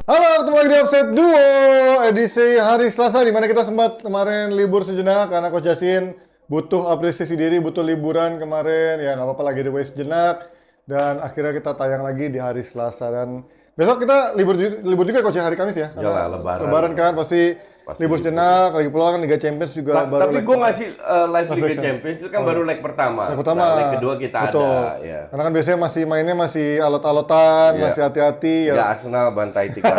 Halo, ketemu lagi di Offset Duo edisi hari Selasa, di mana kita sempat kemarin libur sejenak karena Coach Yasin butuh apresiasi diri, butuh liburan kemarin. Ya nggak apa-apa, lagi di waste sejenak. Dan akhirnya kita tayang lagi di hari Selasa. Dan besok kita libur juga Coach ya, hari Kamis ya. Karena Iyalah, lebaran. Lebaran kan pasti Pasti libur libur. sejenak. Lagi pula kan Liga Champions juga baru Tapi leg gue ngasih live Liga reflection. Champions itu kan baru leg pertama. Leg pertama. Nah, leg kedua kita betul. ada. Ya. Karena kan biasanya mainnya masih alot-alotan, Iya. masih hati-hati. Ya. Nggak Arsenal bantai 3.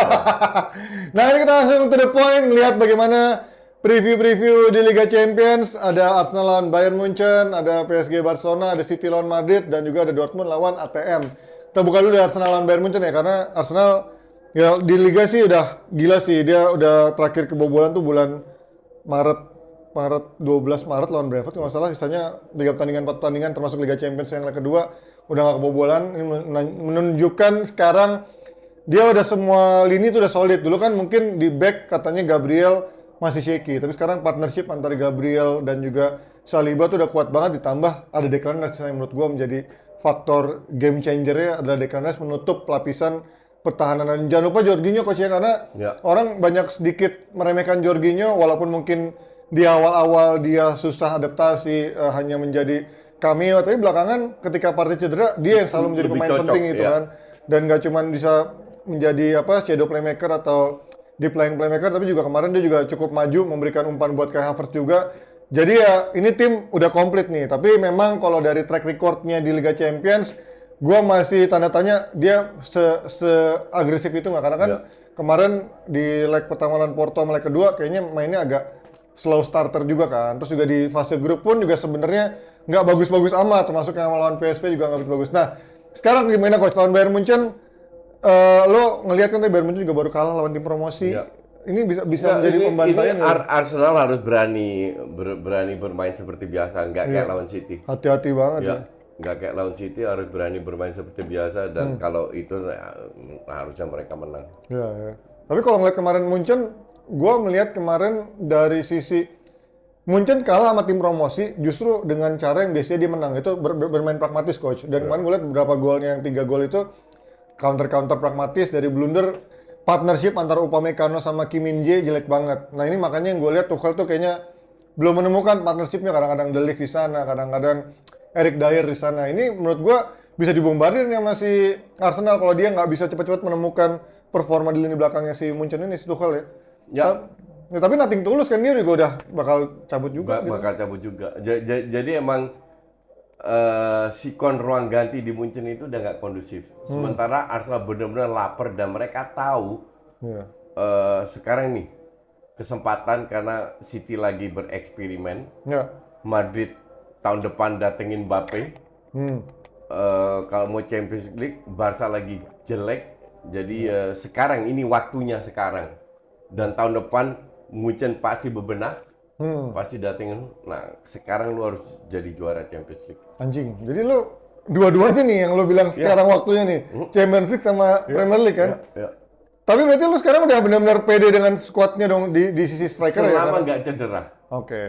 Nah, ini kita langsung to the point, lihat bagaimana preview-preview di Liga Champions. Ada Arsenal lawan Bayern Munchen, ada PSG Barcelona, ada City lawan Madrid, dan juga ada Dortmund lawan ATM. Kita buka dulu dari Arsenal lawan Bayern Munchen ya, karena Arsenal ya di Liga sih udah gila sih. Dia udah terakhir kebobolan tuh bulan Maret 12 Maret lawan Brentford, kalau nggak salah. Sisanya 3 pertandingan, 4 pertandingan termasuk Liga Champions yang leg kedua udah nggak kebobolan. Ini menunjukkan sekarang dia udah semua lini tuh udah solid. Dulu kan mungkin di back katanya Gabriel masih shaky, tapi sekarang partnership antara Gabriel dan juga Saliba tuh udah kuat banget, ditambah ada Declan Rice yang menurut gua menjadi faktor game changer-nya adalah Declan Rice menutup lapisan pertahanan. Dan jangan lupa Jorginho Coach ya, karena Ya. orang banyak sedikit meremehkan Jorginho walaupun mungkin di awal-awal dia susah adaptasi, hanya menjadi cameo, tapi belakangan ketika Partey cedera dia yang selalu menjadi Lebih pemain cocok, penting gitu ya. kan. Dan nggak cuma bisa menjadi shadow playmaker atau deep lying playmaker, tapi juga kemarin dia juga cukup maju memberikan umpan buat Kai Havertz juga. Jadi ya ini tim udah komplit nih, tapi memang kalau dari track recordnya di Liga Champions gua masih tanda tanya dia se agresif itu nggak, karena kan Ya. kemarin di leg pertama lawan Porto sama leg kedua kayaknya mainnya agak slow starter juga kan. Terus juga di fase grup pun juga sebenarnya nggak bagus-bagus amat, termasuk yang lawan PSV juga nggak bagus. Nah, sekarang gimana Coach lawan Bayern Munchen? Lo ngelihat kan tadi Bayern Munchen juga baru kalah lawan tim promosi. Ya. Ini bisa Nggak, menjadi pembantaian ya? Arsenal harus berani bermain seperti biasa, nggak kayak lawan City. Hati-hati banget ya. Ya, nggak kayak lawan City, harus berani bermain seperti biasa, dan kalau itu harusnya mereka menang. Ya, ya. Tapi kalau ngeliat kemarin Munchen, gue melihat kemarin dari sisi Munchen kalah sama tim promosi justru dengan cara yang biasanya dia menang, itu bermain pragmatis Coach. Dan kemarin gue lihat beberapa golnya, yang 3 gol itu counter pragmatis dari blunder. Partnership antara Upamecano sama Kim Min-jae jelek banget. Nah ini makanya yang gue lihat Tuchel tuh kayaknya belum menemukan partnershipnya. Kadang-kadang De Ligt di sana, kadang-kadang Eric Dyer di sana. Ini menurut gue bisa dibombardir nih sama si Arsenal kalau dia nggak bisa cepat-cepat menemukan performa di lini belakangnya si Munchen ini, si Tuchel ya. Ya. Tapi nothing tulus kan, dia juga udah bakal cabut juga. Gitu. Bakal cabut juga. Jadi emang sikon ruang ganti di Munchen itu udah nggak kondusif. Sementara Arsenal benar-benar lapar dan mereka tahu Iya. sekarang nih kesempatan karena City lagi bereksperimen. Ya. Madrid tahun depan datengin Mbappe. Hmm. Kalau mau Champions League, Barca lagi jelek. Jadi sekarang ini waktunya sekarang. Dan tahun depan Munchen pasti bebenah. Pasti datengin. Nah, sekarang lu harus jadi juara Champions League. Anjing. Jadi lu dua-duanya nih yang lu bilang sekarang waktunya nih. Champions League sama Premier League kan. Ya. Tapi berarti lu sekarang udah benar-benar pede dengan squadnya dong di sisi striker ya? Selama Karena- nggak cedera. Oke.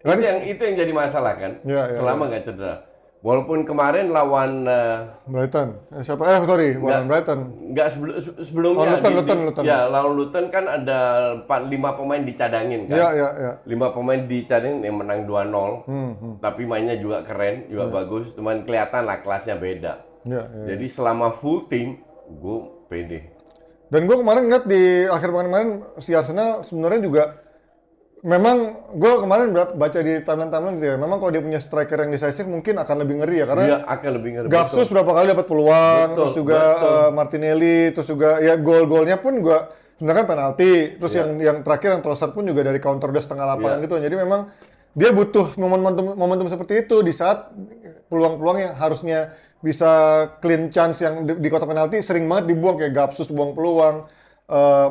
Kan Itu yang jadi masalah kan. Ya, ya, Selama nggak cedera. Walaupun kemarin lawan Brighton. Siapa? Sorry, bukan Brighton. nggak sebelumnya Luton. Ya, lawan Luton kan ada 5 pemain dicadangin kan. Ya. 5 pemain dicadangin yang menang 2-0. Tapi mainnya juga keren, juga bagus. Cuman kelihatan lah kelasnya beda. Ya. Jadi selama full team, gue pede. Dan gue kemarin ngeliat di akhir pekan kemarin si Arsenal sebenarnya juga memang gue kemarin baca di timeline gitu ya. Memang kalau dia punya striker yang decisive mungkin akan lebih ngeri ya, karena Dia akan lebih ngeri. Gapsus berapa kali dapat peluang, Betul, terus juga Martinelli, terus juga ya gol-golnya pun gua sebenarnya kan penalti, terus yang terakhir yang Trossard pun juga dari counter udah setengah lapangan gitu. Jadi memang dia butuh momentum seperti itu di saat peluang-peluang yang harusnya bisa clean chance yang di kotak penalti sering banget dibuang, kayak Gapsus buang peluang,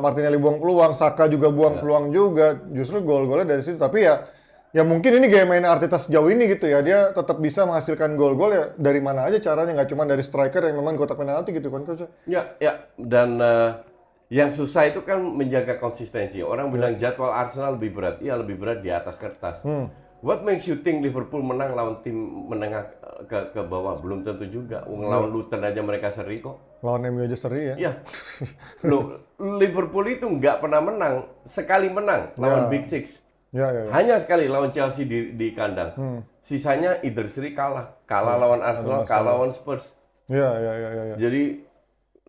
Martinelli buang peluang, Saka juga buang peluang juga. Justru gol-golnya dari situ. Tapi ya mungkin ini gaya main Arteta sejauh ini gitu ya. Dia tetap bisa menghasilkan gol-gol ya dari mana aja caranya, nggak cuma dari striker yang memang kotak penalti gitu kan Coach. Ya. Dan yang susah itu kan menjaga konsistensi. Orang bilang jadwal Arsenal lebih berat. Iya, lebih berat di atas kertas. What makes you think Liverpool menang lawan tim menengah ke bawah, belum tentu juga. Lawan Luton aja mereka seri kok. Lawan MU aja seri ya. Iya. Loh, Liverpool itu nggak pernah menang, sekali menang lawan Big Six. Ya. Hanya sekali lawan Chelsea di kandang. Sisanya either seri kalah lawan Arsenal, kalah lawan Spurs. Ya. Jadi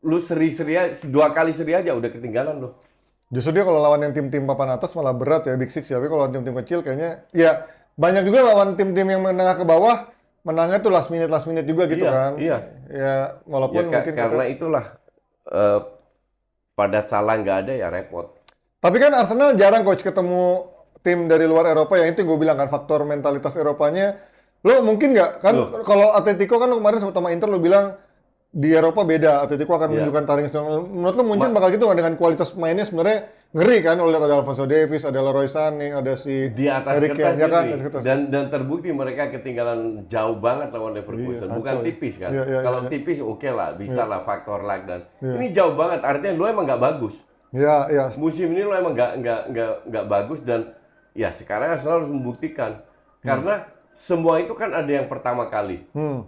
lu seri-seri aja, 2 kali seri aja udah ketinggalan lo. Justru dia kalau lawan yang tim-tim papan atas malah berat ya Big Six ya. Tapi kalau lawan tim-tim kecil kayaknya ya banyak juga lawan tim-tim yang menengah ke bawah menangnya tuh last minute juga gitu kan. Iya. Ya walaupun Ya, mungkin karena itulah pada Salah nggak ada ya repot. Tapi kan Arsenal jarang coach ketemu tim dari luar Eropa ya, itu gue bilang kan faktor mentalitas Eropanya. Lo mungkin nggak kan kalau Atletico kan lo kemarin sama Inter lo bilang di Eropa beda, Atletico akan menunjukkan taring. Menurut lo mungkin bakal gitu nggak dengan kualitas mainnya sebenarnya ngeri kan? Lo lihat ada Alphonso Davies, ada Leroy Sané, ada si Di atas Harry kertas Kane, ya kan? ngeri. Atas kertas. Dan terbukti mereka ketinggalan jauh banget lawan Leverkusen. Bukan kacau. tipis kan. Iya, Kalau iya. tipis oke lah, bisa lah faktor luck dan ini jauh banget. Artinya lo emang nggak bagus. Ya. Musim ini lo emang nggak bagus dan ya sekarang Arsenal harus membuktikan karena semua itu kan ada yang pertama kali.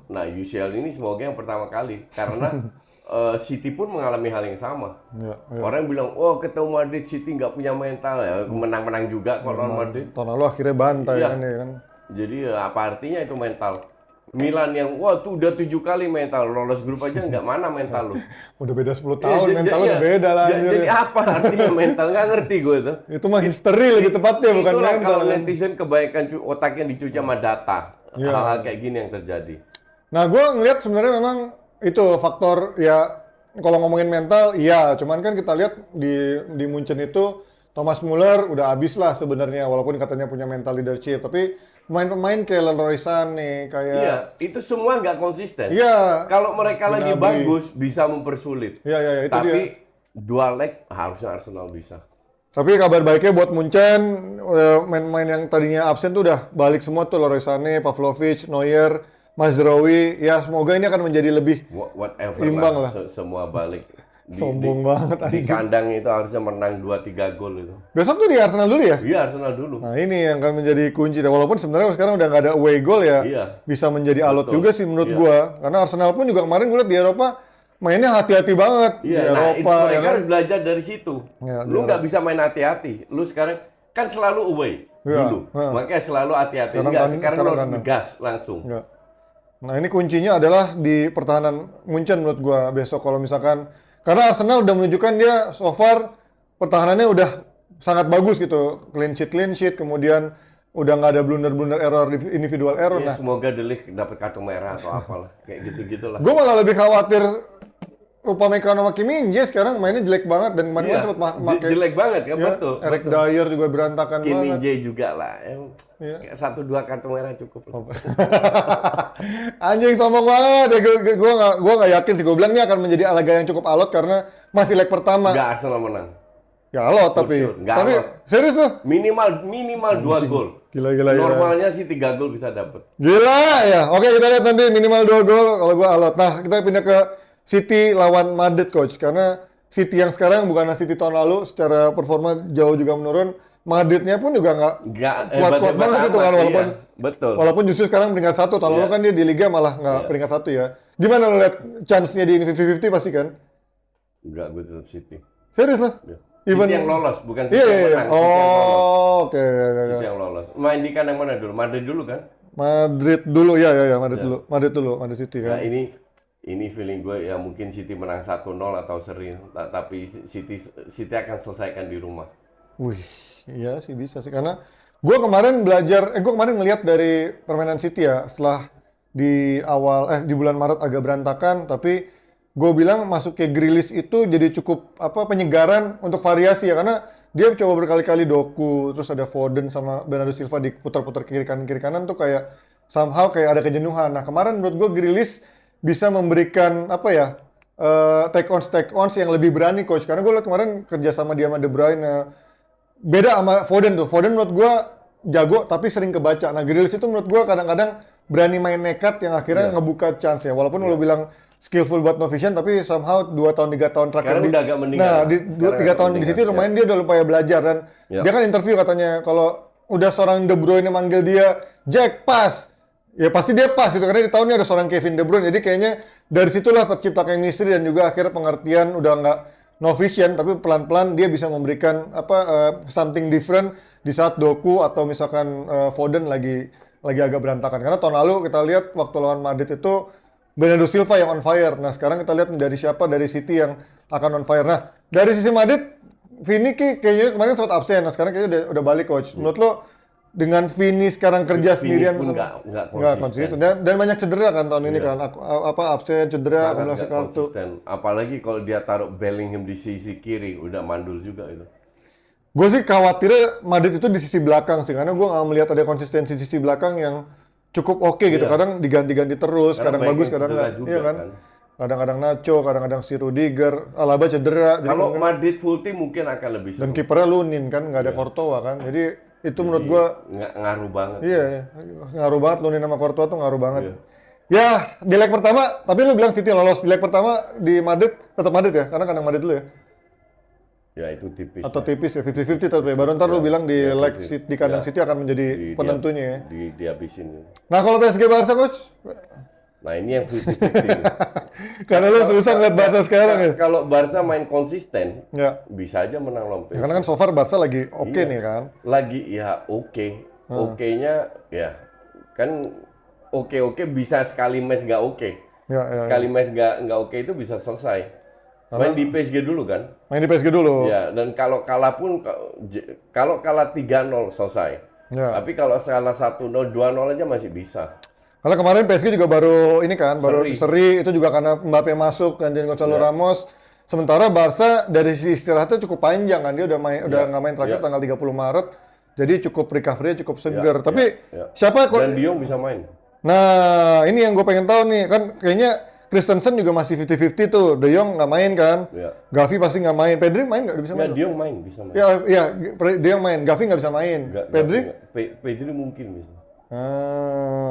Nah UCL ini semoga yang pertama kali karena City pun mengalami hal yang sama. Ya. Orang bilang, oh ketemu Madrid City nggak punya mental ya menang-menang juga kalau lawan Madrid. Tahun lalu akhirnya bantai Iya. kan ya kan. Jadi apa artinya itu mental? Milan yang wah tuh udah 7 kali mental lolos grup aja nggak mana mental lu. Udah beda 10 tahun, mentalnya Iya. udah beda lah. anjir. Jadi apa artinya mental? Nggak ngerti gue tuh. Itu mah history lebih tepatnya, bukan Itulah mental. kalau kan. netizen kebanyakan otaknya dicuci sama data. Iya. Hal-hal kayak gini yang terjadi. Nah, gue ngeliat sebenarnya memang itu faktor ya kalau ngomongin mental, iya. Cuman kan kita lihat di Munchen itu Thomas Muller udah habis lah sebenarnya, walaupun katanya punya mental leadership. Tapi pemain-pemain kayak Leroy Sané, kayak Iya, itu semua nggak konsisten. Iya. Kalau mereka lagi Gnabry. bagus bisa mempersulit. Iya, itu Tapi dia. 2 leg harusnya Arsenal bisa. Tapi kabar baiknya buat Munchen, main-main yang tadinya absen tuh udah balik semua tuh, Leroy Sané, Pavlovic, Neuer, Mazraoui. Ya semoga ini akan menjadi lebih Whatever Imbang lah. lah. Semua balik. sombong banget. Di anjing. kandang itu harusnya menang 2-3 gol itu. Besok tuh di Arsenal dulu ya? Iya Arsenal dulu. Nah ini yang akan menjadi kunci. Walaupun sebenarnya sekarang udah nggak ada away goal ya, Iya. bisa menjadi alot Betul. juga sih menurut Iya. gua. Karena Arsenal pun juga kemarin gue lihat di Eropa mainnya hati-hati banget di Iya, nah itu Eropa. mereka ya kan? harus belajar dari situ. Ya, Lu nggak bisa main hati-hati. Lu sekarang kan selalu away Iya, dulu. iya. Makanya selalu hati-hati. Sekarang Enggak, kan- sekarang lu sekarang harus kandang. ngegas langsung. Nggak. Nah ini kuncinya adalah di pertahanan Munchen menurut gua besok kalau misalkan karena Arsenal udah menunjukkan dia so far pertahanannya udah sangat bagus gitu, clean sheet, kemudian udah nggak ada blunder-blunder error individual error. Ya, Nah, semoga Delik dapat kartu merah atau apalah kayak gitu-gitulah. gue malah lebih khawatir Upamecano sama Kim Min-jae sekarang mainnya jelek banget dan kemarin Iya, sempat pakai jelek banget kan, ya, betul. Eric Dyer juga berantakan Kim banget. Min-jae juga lah. Iya. Kayak 1-2 kartu merah cukup. lah. Anjing sombong banget ya, gue nggak yakin sih. Gue bilang ini akan menjadi laga yang cukup alot karena masih leg pertama. Nggak Arsenal menang. Ya alot tapi, sure. Nggak tapi alot. serius tuh. Minimal 2 gol. Gila. Normalnya sih 3 gol bisa dapat. Gila ya. Oke kita lihat nanti minimal 2 gol kalau gue alot. Nah kita pindah ke City lawan Madrid coach karena City yang sekarang bukanlah City tahun lalu secara performa jauh juga menurun. Madridnya pun juga nggak Nggak kuat-kuat hebat-hebat banget gitu amat, kan walaupun iya. Betul. walaupun justru sekarang peringkat 1 tahun lalu Iya. kan dia di Liga malah nggak peringkat 1 ya. Gimana lo lihat chance-nya di 50-50 pasti kan? Enggak, gue tetap City. Serius lah. Iya. Even- City yang lolos, bukan City Iya, yang iya. menang. City yang lolos. Oh, oke. City yang lolos. Main di kandang mana dulu? Madrid dulu kan? Madrid dulu ya, Madrid dulu, Madrid City Nah, kan. ini feeling gue ya mungkin City menang 1-0 atau seri, tapi City akan selesaikan di rumah. Wih, iya sih bisa sih karena gue kemarin ngelihat dari permainan City ya setelah di bulan Maret agak berantakan, tapi gue bilang masuk ke Grealish itu jadi cukup penyegaran untuk variasi ya karena dia coba berkali-kali Doku, terus ada Foden sama Bernardo Silva diputar-putar kiri kanan tuh kayak somehow kayak ada kejenuhan. Nah kemarin menurut gue Grealish bisa memberikan take ons yang lebih berani coach karena gue lihat kemarin kerja sama dia sama De Bruyne beda sama Foden tuh. Foden menurut gue jago tapi sering kebaca. Nah Grealish itu menurut gue kadang-kadang berani main nekat yang akhirnya ngebuka chance ya. Walaupun lo bilang skillful buat no vision tapi somehow 2 tahun 3 tahun terakhir Sekarang udah agak mendingan. Nah di Sekarang 3 agak tahun di mendingan, situ lumayan dia udah lumayan belajar dan dia kan interview katanya kalau udah seorang De Bruyne manggil dia Jack pass Ya pasti dia pas itu karena di tahun ini ada seorang Kevin De Bruyne. Jadi kayaknya dari situlah tercipta chemistry dan juga akhirnya pengertian udah nggak no vision tapi pelan-pelan dia bisa memberikan something different di saat Doku atau misalkan Foden lagi agak berantakan. Karena tahun lalu kita lihat waktu lawan Madrid itu Bernardo Silva yang on fire. Nah, sekarang kita lihat dari siapa dari City yang akan on fire. Nah, dari sisi Madrid Vini kayaknya kemarin sempat absen. Nah, sekarang kayaknya udah balik coach. Menurut lo dengan Vini sekarang kerja Vini sendirian pun nggak nggak konsisten dan banyak cedera kan tahun ini kan absen cedera Sangat akumulasi nggak kartu. konsisten. Apalagi kalau dia taruh Bellingham di sisi kiri, udah mandul juga itu. Gue sih khawatirnya Madrid itu di sisi belakang sih karena gue nggak melihat ada konsistensi di sisi belakang yang cukup oke gitu. Iya. Kadang diganti-ganti terus, Karena kadang banyak bagus, yang kadang cedera nggak. juga Iya kan? kan. Kadang-kadang Nacho, kadang-kadang si Rudiger, Alaba cedera. Jadi Kalau mungkin- Madrid full team mungkin akan lebih dan seru. kipernya Lunin kan, nggak ada Courtois kan. Jadi itu menurut gue nggak ngaruh banget. iya, ngaruh banget Lunin sama Courtois tuh ngaruh banget. Iya. Ya, di leg pertama, tapi lu bilang City lolos. Di leg pertama di Madrid, tetap Madrid ya? Karena kandang Madrid dulu ya? Ya itu tipis. Atau ya. tipis ya, 50-50 tapi baru ntar lu bilang di Ya, leg 50. di kandang Ya. City akan menjadi penentunya ya. Dihabisin. Nah kalau PSG Barca coach, Nah ini yang 50-50. karena lu susah ngeliat Barca sekarang ya. Kalau Barca main konsisten, Ya, bisa aja menang lawan PSG. karena kan so far Barca lagi oke Iya. nih kan. Lagi ya oke. Oke-nya ya kan oke bisa sekali match nggak oke. Ya. Sekali match nggak oke itu bisa selesai. Main di PSG dulu kan? Main di PSG dulu. Ya, dan kalau kalah pun kalau kalah 3-0 selesai. Ya. Tapi kalau salah 1-0, 2-0 aja masih bisa. Karena kemarin PSG juga baru ini kan, baru Seri. seri itu juga karena Mbappe masuk kan jadi Gonzalo Ramos. Sementara Barca dari sisi istirahatnya cukup panjang kan, dia udah nggak main terakhir tanggal 30 Maret. Jadi cukup recovery-nya cukup segar. Tapi ya. siapa kok? Dan De Jong bisa main. Nah, ini yang gue pengen tahu nih, kan kayaknya Christensen juga masih 50-50 tuh. De Jong nggak main kan? Ya. Gavi pasti nggak main. Pedri main nggak bisa Ya, main? De Jong main, bisa main. Ya, De Jong main. Gavi nggak bisa main. Pedri? Pedri mungkin bisa.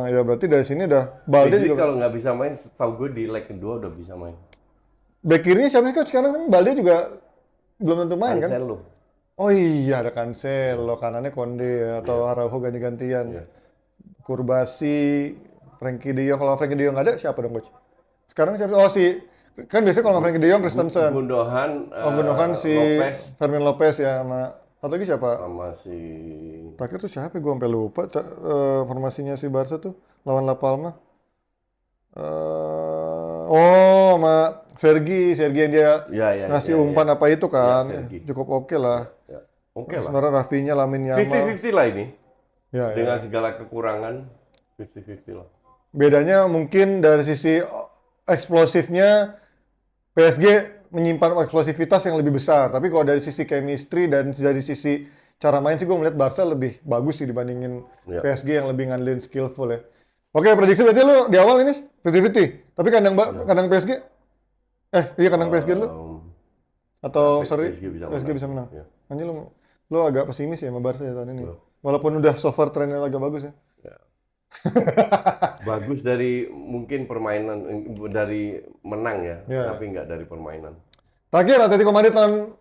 Ya berarti dari sini udah Balde Pedri juga. kalau nggak bisa main, setahu gue di leg kedua udah bisa main. Back kirinya siapa sih coach? Sekarang kan Balde juga belum tentu main kan? Cancelo. Oh iya ada Cancelo, kanannya Konde atau Araujo ganti-gantian. Iya. Kurbasi, Frankie De Jong. Kalau Frankie De Jong nggak ada siapa dong coach? Sekarang siapa? Oh si kan biasanya kalau nggak Frankie De Jong Christensen. Gundogan, Gundogan si Lopez Fermin Lopez ya sama atau lagi siapa? sama si Terakhir tuh siapa? Gue sampai lupa formasinya si Barca tuh lawan La Palma. Sama Sergi yang dia ya, ngasih umpan apa itu kan, Sergi. cukup oke lah. Ya. Oke lah. Sebenarnya Rafinha, Lamine Yamal. 50-50 lah ini. Ya. Dengan segala kekurangan, 50-50 lah. Bedanya mungkin dari sisi eksplosifnya PSG menyimpan eksplosivitas yang lebih besar. Tapi kalau dari sisi chemistry dan dari sisi cara main sih gue melihat Barca lebih bagus sih dibandingin Ya. PSG yang lebih ngandelin skillful ya. Oke, prediksi berarti lu di awal ini 50-50. Tapi kandang PSG? Iya kandang PSG dulu. Atau sorry, PSG bisa menang. Ya. Anjir lu agak pesimis ya sama Barca ya tahun ini. Walaupun udah so far trennya agak bagus ya. Ya. Bagus dari mungkin permainan, dari menang ya, Ya. tapi nggak dari permainan. Terakhir Atletico Madrid lawan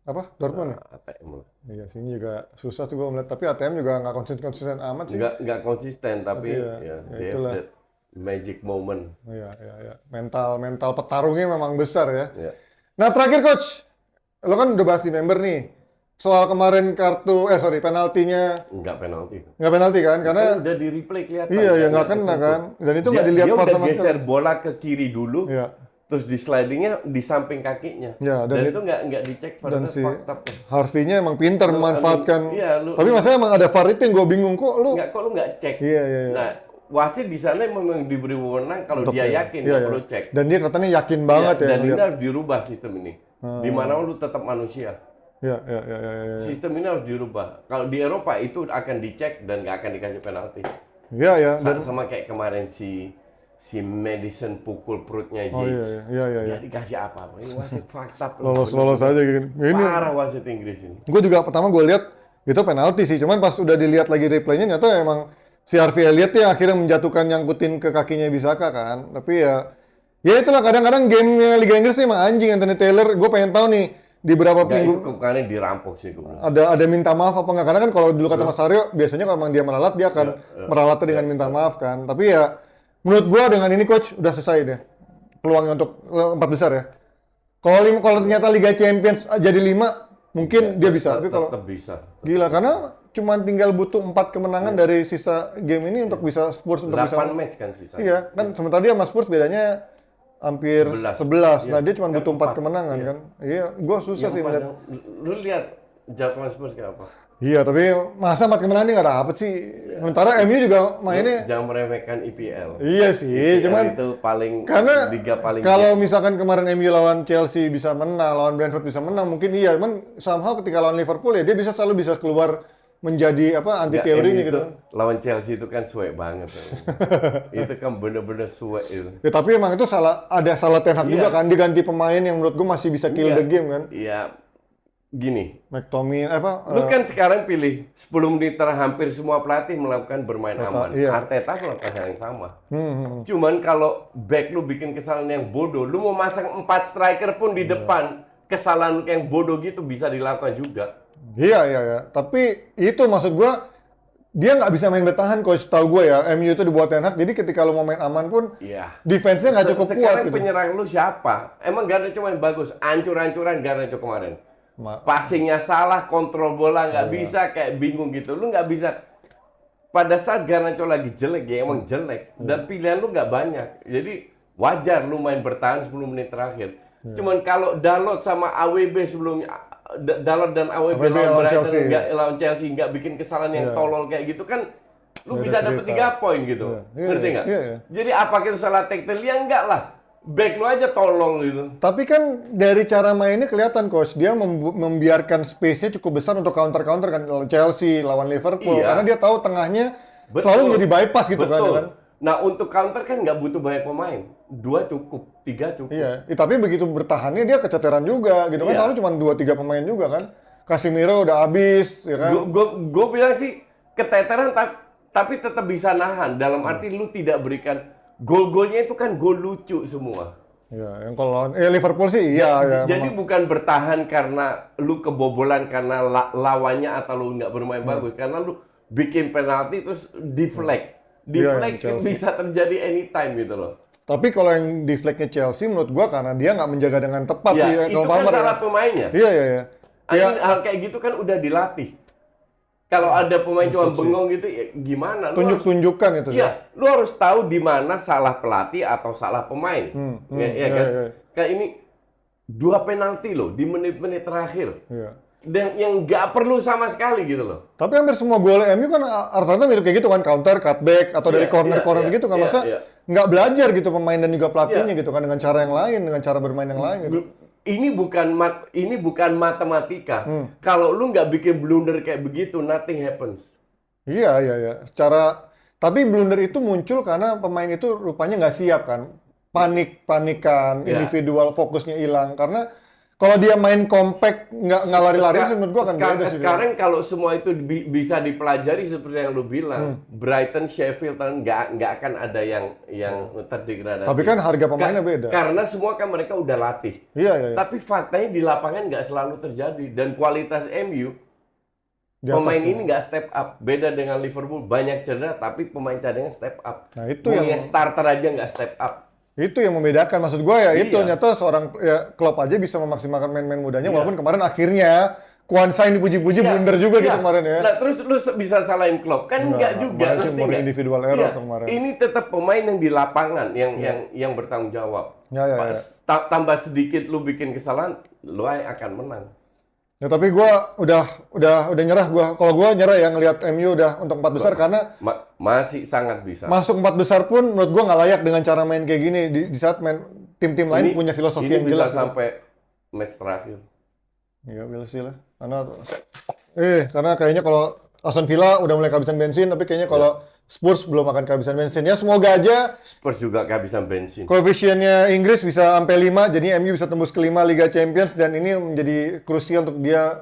apa? Dortmund ya? ATM lah. Iya, sini juga susah tuh gue melihat. Tapi ATM juga nggak konsisten amat sih. Nggak konsisten, tapi Tapi ya they itulah. have that magic moment. Iya. Mental petarungnya memang besar ya. Ya. Nah terakhir coach, lo kan udah bahas di member nih. Soal kemarin penaltinya Nggak penalti. nggak penalti kan? Karena Kan udah di replay kelihatan. iya ya kan, nggak kena kesentuh. kan. Dan itu nggak dilihat Dia VAR udah sama geser sekali. bola ke kiri dulu, Iya. terus di slidingnya di samping kakinya. Ya, dan dan itu nggak dicek pada dan si fakta. Harvey-nya emang pintar memanfaatkan. iya, Tapi masalahnya emang ada VAR itu yang gue bingung kok lu. Kok lu nggak cek? Iya. Nah, wasit di sana memang diberi wewenang kalau Untuk dia ya. yakin Iya, nggak iya. perlu cek. Dan dia katanya yakin banget Iya, ya. dan ini ngeliat. harus dirubah sistem ini. Di mana lu tetap manusia. Iya. Sistem ini harus dirubah. Kalau di Eropa itu akan dicek dan nggak akan dikasih penalti. Iya. Dan Sama kayak kemarin si Madison pukul perutnya oh Yates. iya. Dia dikasih apa? Ini wasit fakta. Lolos aja gitu. Ini Parah wasit Inggris ini. gue juga pertama gue lihat itu penalti sih. Cuman pas udah dilihat lagi replaynya nyata emang si Harvey Elliott ya akhirnya menjatuhkan nyangkutin ke kakinya Bisaka kan. Tapi ya itulah kadang-kadang gamenya Liga Inggris sih emang anjing. Anthony Taylor, gue pengen tahu nih di beberapa Nggak, minggu itu kemarin dirampok sih gue. ada minta maaf apa enggak? Karena kan kalau dulu kata Mas Aryo, biasanya kalau memang dia meralat, dia akan meralatnya dengan minta maaf kan. Tapi ya, menurut gua dengan ini coach udah selesai deh peluangnya untuk 4 besar ya. Kalau ternyata Liga Champions jadi 5, mungkin dia bisa. Tapi kalau Tetap bisa. gila, karena cuma tinggal butuh 4 kemenangan dari sisa game ini untuk bisa Spurs untuk 8 bisa. match kan sisa. Iya, kan sementara dia sama Spurs bedanya hampir 11. Nah, dia cuma Kan butuh 4 4, kemenangan kan. Iya, gua susah sih melihat. Lu lihat jadwal Spurs kayak apa? Iya, tapi masa 4 kemenangan ini nggak dapet sih. Sementara MU juga mainnya. Jangan meremehkan IPL. Iya sih, IPL cuman itu paling karena liga paling kalau misalkan kemarin MU lawan Chelsea bisa menang, lawan Brentford bisa menang, mungkin iya. Cuman somehow ketika lawan Liverpool ya dia bisa selalu bisa keluar menjadi apa anti Nggak, teorinya MU gitu. itu lawan Chelsea itu kan suwe banget. Itu kan bener-bener suwe itu. Ya tapi emang itu ada salah Ten Hag Iya. juga kan, diganti pemain yang menurut gua masih bisa kill the game kan. Iya, gini. McTominay apa? Lu kan sekarang pilih 10 menit hampir semua pelatih melakukan bermain aman. iya. Arteta melakukan hal yang sama. Hmm. Cuman kalau back lu bikin kesalahan yang bodoh, lu mau masang 4 striker pun di depan, kesalahan yang bodoh gitu bisa dilakukan juga. Iya. Tapi itu maksud gua dia nggak bisa main bertahan coach, tahu gue ya. MU itu dibuat Ten Hag, jadi ketika lu mau main aman pun Iya. defense-nya nggak cukup kuat Sekarang gitu. penyerang lu siapa? Emang Garnacho main bagus, ancur-ancuran Garnacho kemarin. Ma- Passingnya salah, kontrol bola nggak bisa, kayak bingung gitu. Lu nggak bisa. Pada saat Garnacho lagi jelek, ya emang jelek. Dan pilihan lu nggak banyak. Jadi wajar lu main bertahan 10 menit terakhir. Cuman kalau Dalot sama AWB sebelumnya, Dalot dan AWB AWB lawan lawan Brighton, Chelsea. lawan Chelsea nggak bikin kesalahan yang Iya. tolol kayak gitu kan, lu Nggak bisa ada dapet cerita. 3 poin gitu. Iya. Ngerti nggak? Iya. Jadi apakah itu salah tactical? Ya enggak lah. Back lu aja tolol gitu. Tapi kan dari cara mainnya kelihatan coach, dia membiarkan space-nya cukup besar untuk counter-counter kan Chelsea lawan Liverpool. Iya. Karena dia tahu tengahnya Betul. selalu menjadi bypass gitu kan. Betul. ya kan. Nah untuk counter kan nggak butuh banyak pemain. 2 cukup, 3 cukup. Iya, tapi begitu bertahannya dia keteteran juga gitu kan. Iya. Selalu cuma 2-3 pemain juga kan. Casemiro udah habis ya kan. Gue bilang sih keteteran tapi tetap bisa nahan. Dalam arti lu tidak berikan gol-golnya itu kan gol lucu semua. Iya, yang kalau lawan Liverpool sih iya ya. Jadi bukan bertahan karena lu kebobolan karena lawannya atau lu nggak bermain bagus. Karena lu bikin penalti terus deflect. Iya, Deflect yang Chelsea. bisa terjadi anytime gitu loh. Tapi kalau yang deflect-nya Chelsea menurut gua karena dia nggak menjaga dengan tepat sih Ya, itu kalau kan Palmer, salah ya. pemainnya. Iya. Ya, Hal kayak gitu kan udah dilatih. Kalau ada pemain cuma bengong gitu, ya gimana? Lu harus- tunjuk-tunjukkan itu sih. Iya, lu harus tahu di mana salah pelatih atau salah pemain. Ya kan? iya. Kayak ini 2 penalti loh di menit-menit terakhir. Iya. Dan yang nggak perlu sama sekali gitu loh. Tapi hampir semua gol MU kan rata-rata mirip kayak gitu kan, counter, cutback atau dari Iya, corner-corner iya, gitu kan. iya, Masa iya. nggak belajar gitu pemain dan juga pelatihnya Iya. gitu kan dengan cara yang lain, dengan cara bermain yang lain gitu. Ini bukan matematika. Kalau lu nggak bikin blunder kayak begitu, nothing happens. Iya. Tapi blunder itu muncul karena pemain itu rupanya nggak siap kan. Panikan, Iya. individual fokusnya hilang. Karena kalau dia main compact, nggak lari-lari sih menurut gua akan beda sih. Sekarang kalau semua itu bisa dipelajari seperti yang lu bilang, Brighton, Sheffield nggak akan ada yang terdegradasi. Tapi kan harga pemainnya beda. Karena semua kan mereka udah latih. Iya. Tapi faktanya di lapangan nggak selalu terjadi dan kualitas MU Di atas pemain ya. ini nggak step up. Beda dengan Liverpool banyak cedera tapi pemain cadangan step up. Nah, itu yang starter aja nggak step up. Itu yang membedakan, maksud gue ya itu Iya. nyata seorang ya, Klopp aja bisa memaksimalkan main-main mudanya walaupun kemarin akhirnya Kwanza ini dipuji-puji blunder juga gitu kemarin ya. Nah, terus lu bisa salahin Klopp kan enggak juga. kemarin sih ngerti murni nggak? individual error Iya, tuh kemarin. Ini tetap pemain yang di lapangan yang bertanggung jawab. Ya. Tambah sedikit lu bikin kesalahan, lu akan menang. Ya tapi gue udah nyerah gue. Kalau gue nyerah ya ngelihat MU udah untuk 4 besar karena Masih sangat bisa. masuk 4 besar pun menurut gue nggak layak dengan cara main kayak gini di saat main tim-tim lain punya filosofi yang ini jelas. bisa sampai match terakhir. Iya, we'll see lah. Karena kayaknya kalau Aston Villa udah mulai kehabisan bensin, tapi kayaknya kalau Spurs belum akan kehabisan bensin. Ya semoga aja Spurs juga kehabisan bensin. koefisiennya Inggris bisa sampai 5, jadi MU bisa tembus ke 5 Liga Champions dan ini menjadi krusial untuk dia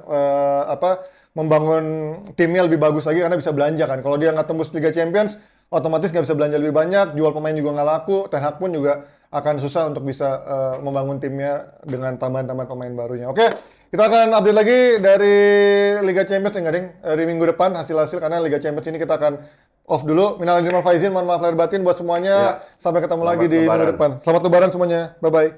membangun timnya lebih bagus lagi karena bisa belanja kan. Kalau dia nggak tembus Liga Champions, otomatis nggak bisa belanja lebih banyak, jual pemain juga nggak laku, Ten Hag pun juga akan susah untuk bisa membangun timnya dengan tambahan-tambahan pemain barunya. Oke, Kita akan update lagi dari Liga Champions enggak, Ding? Dari minggu depan hasil-hasil karena Liga Champions ini kita akan off dulu. Minal aidin wal faizin, mohon maaf lahir batin buat semuanya. Ya. Sampai ketemu Selamat lagi di minggu Lebaran. depan. Selamat lebaran semuanya. Bye bye.